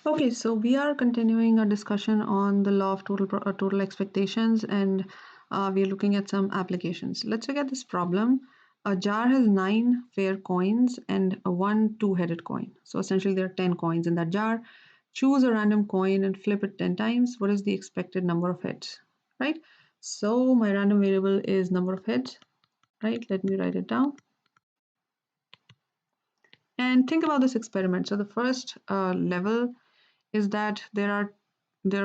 Okay, so we are continuing our discussion on the law of total expectations, and we are looking at some applications. Let's look at this problem. A jar has 9 fair coins and a one two-headed coin. So essentially, there are 10 coins in that jar. Choose a random coin and flip it 10 times. What is the expected number of heads? Right? So my random variable is number of heads. Right? Let me write it down. And think about this experiment. So the first level is that there are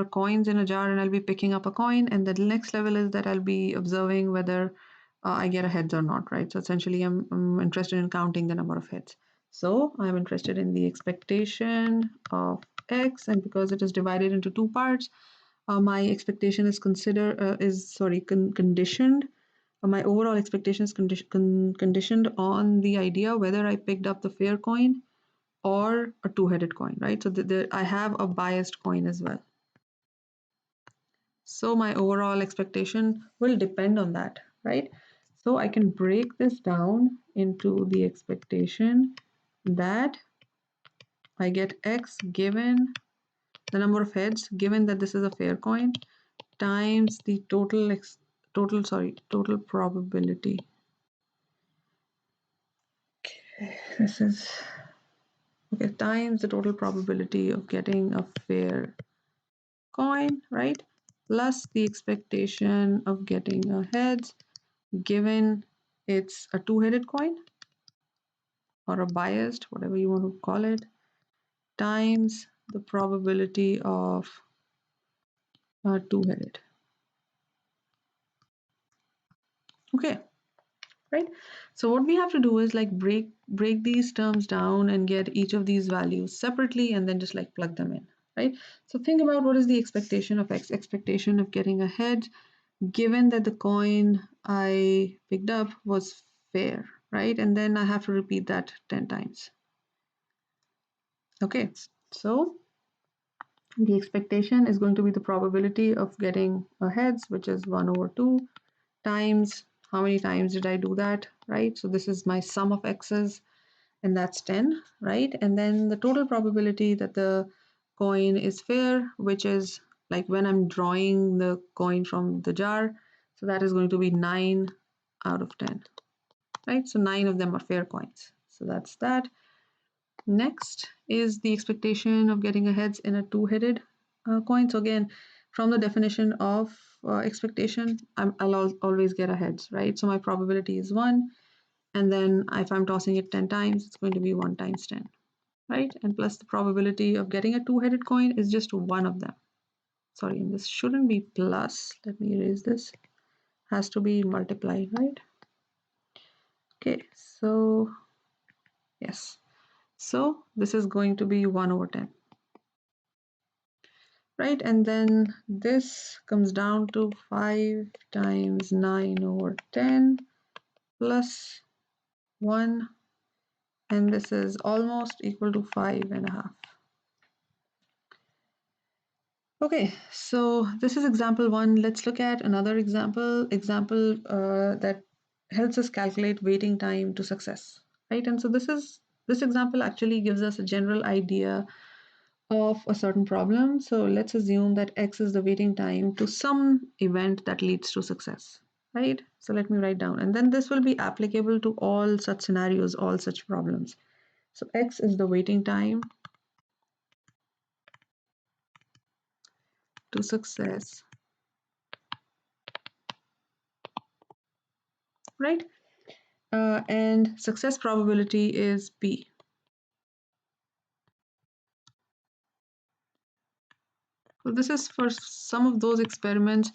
coins in a jar and I'll be picking up a coin, and the next level is that I'll be observing whether I get a heads or not, right? So essentially I'm interested in counting the number of heads. So I'm interested in the expectation of x, and because it is divided into two parts, my expectation is conditioned. My overall expectation is conditioned on the idea whether I picked up the fair coin or a two-headed coin, right? So I have a biased coin as well. So my overall expectation will depend on that, right? So I can break this down into the expectation that I get x given the number of heads, given that this is a fair coin, times the total probability. Okay, this is okay, times the total probability of getting a fair coin, right? Plus the expectation of getting a heads, given it's a two-headed coin or a biased, whatever you want to call it, times the probability of two-headed. Okay, right? So what we have to do is like break these terms down and get each of these values separately and then just like plug them in, right? So think about what is the expectation of x, expectation of getting a head, given that the coin I picked up was fair, right? And then I have to repeat that 10 times. Okay, so the expectation is going to be the probability of getting a heads, which is 1/2, times how many times did I do that, right? So this is my sum of x's, and that's 10, right? And then the total probability that the coin is fair, which is like when I'm drawing the coin from the jar, so that is going to be 9 out of 10, right? So 9 of them are fair coins. So that's that. Next is the expectation of getting a heads in a two-headed coin. So again, from the definition of expectation, I'll always get a heads, right? So my probability is 1. And then if I'm tossing it 10 times, it's going to be 1 times 10, right? And plus the probability of getting a two-headed coin is just one of them. Sorry, and this shouldn't be plus. Let me erase this. Has to be multiplied, right? Okay, so yes. So this is going to be 1/10. Right, and then this comes down to 5 times 9/10 plus 1, and this is almost equal to 5.5. Okay, so this is example 1. Let's look at another example that helps us calculate waiting time to success, right? And so this example actually gives us a general idea of a certain problem. So let's assume that x is the waiting time to some event that leads to success, right? So let me write down, and then this will be applicable to all such scenarios, all such problems. So x is the waiting time to success, right? And success probability is p. So this is for some of those experiments.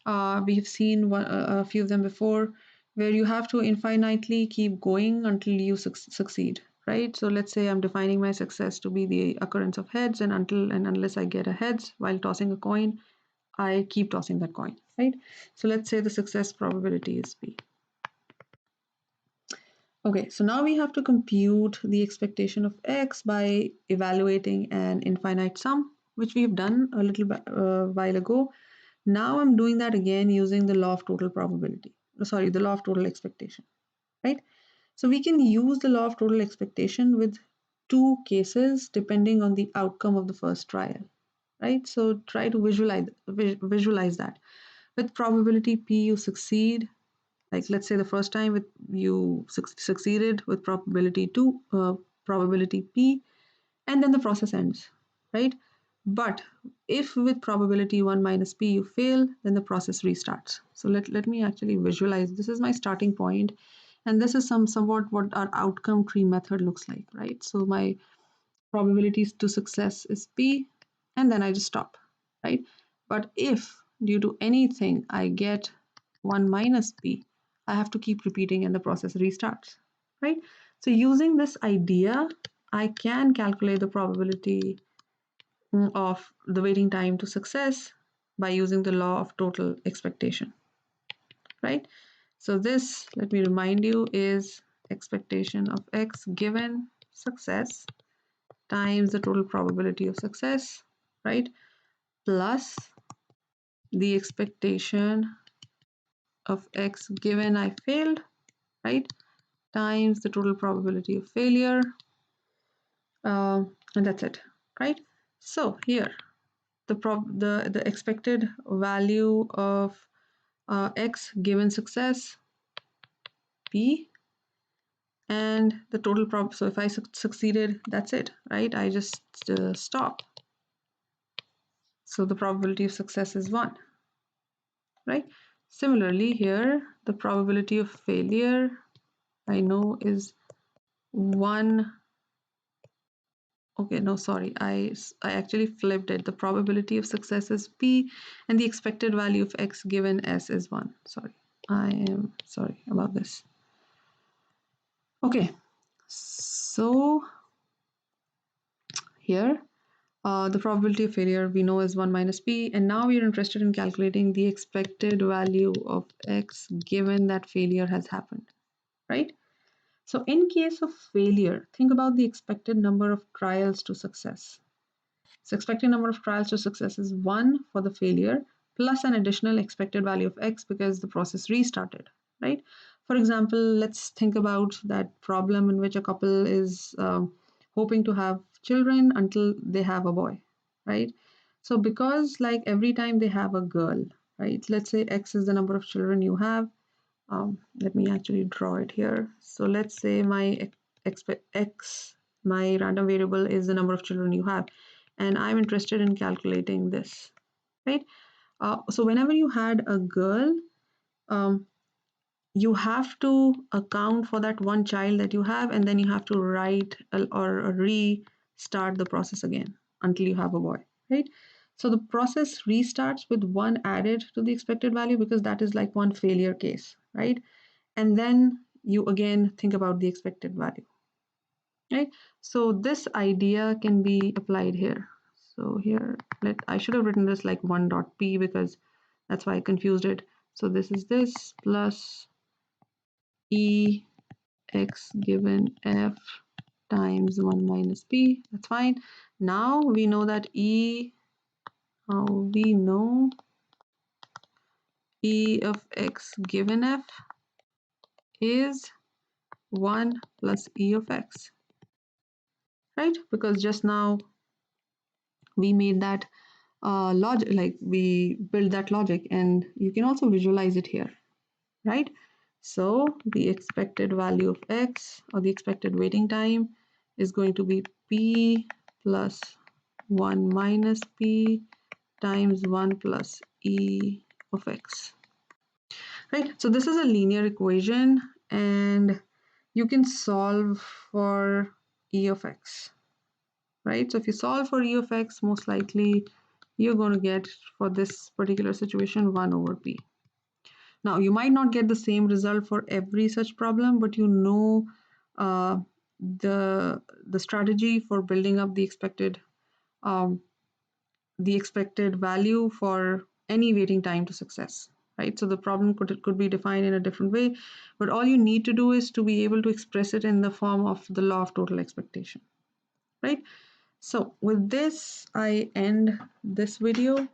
We have seen a few of them before, where you have to infinitely keep going until you succeed, right? So let's say I'm defining my success to be the occurrence of heads, and until and unless I get a heads while tossing a coin, I keep tossing that coin, right? So let's say the success probability is p. Okay, so now we have to compute the expectation of x by evaluating an infinite sum, which we've done a little while ago. Now I'm doing that again using the law of total probability. Sorry, the law of total expectation, right? So we can use the law of total expectation with two cases depending on the outcome of the first trial, right? So try to visualize that. With probability P, you succeed. Like let's say the first time you succeeded with probability P, and then the process ends, right? But if with probability 1 minus P you fail, then the process restarts. So let me actually visualize. This is my starting point, and this is somewhat what our outcome tree method looks like, right? So my probabilities to success is P, and then I just stop, right? But if due to anything I get 1 minus P, I have to keep repeating and the process restarts, right? So using this idea, I can calculate the probability of the waiting time to success by using the law of total expectation, right? So this, let me remind you, is expectation of X given success times the total probability of success, right? Plus the expectation of X given I failed, right? Times the total probability of failure. And that's it, right? So here, the expected value of X given success, P, and the total so if I succeeded, that's it, right? I just stop. So the probability of success is 1, right? Similarly here, the probability of failure I know is 1. Okay, no, sorry, I actually flipped it. The probability of success is P, and the expected value of X given S is 1. Sorry, I am sorry about this. Okay, so here, the probability of failure we know is 1 minus P, and now we are interested in calculating the expected value of X given that failure has happened, right? So in case of failure, think about the expected number of trials to success. So expected number of trials to success is 1 for the failure plus an additional expected value of X because the process restarted, right? For example, let's think about that problem in which a couple is hoping to have children until they have a boy, right? So because like every time they have a girl, right? Let's say X is the number of children you have. Let me actually draw it here. So let's say my X, my random variable is the number of children you have, and I'm interested in calculating this, right? So whenever you had a girl, um, you have to account for that one child that you have, and then you have to write or restart the process again until you have a boy, right? So the process restarts with 1 added to the expected value because that is like one failure case, right? And then you again think about the expected value, right? So this idea can be applied here. So here, I should have written this like 1.p because that's why I confused it. So this is this plus E X given F times 1 minus P. That's fine. Now we know that E of X given F is 1 plus E of X, right? Because just now we made that logic, like we build that logic, and you can also visualize it here, right? So the expected value of X, or the expected waiting time, is going to be P plus 1 minus P times 1 plus E of X, right? So this is a linear equation, and you can solve for E of X, right? So if you solve for E of X, most likely you're going to get, for this particular situation, 1 over P. Now, you might not get the same result for every such problem, but you know uh, the strategy for building up um, the expected value for any waiting time to success, right? So the problem could be defined in a different way, but all you need to do is to be able to express it in the form of the law of total expectation, right? So with this, I end this video.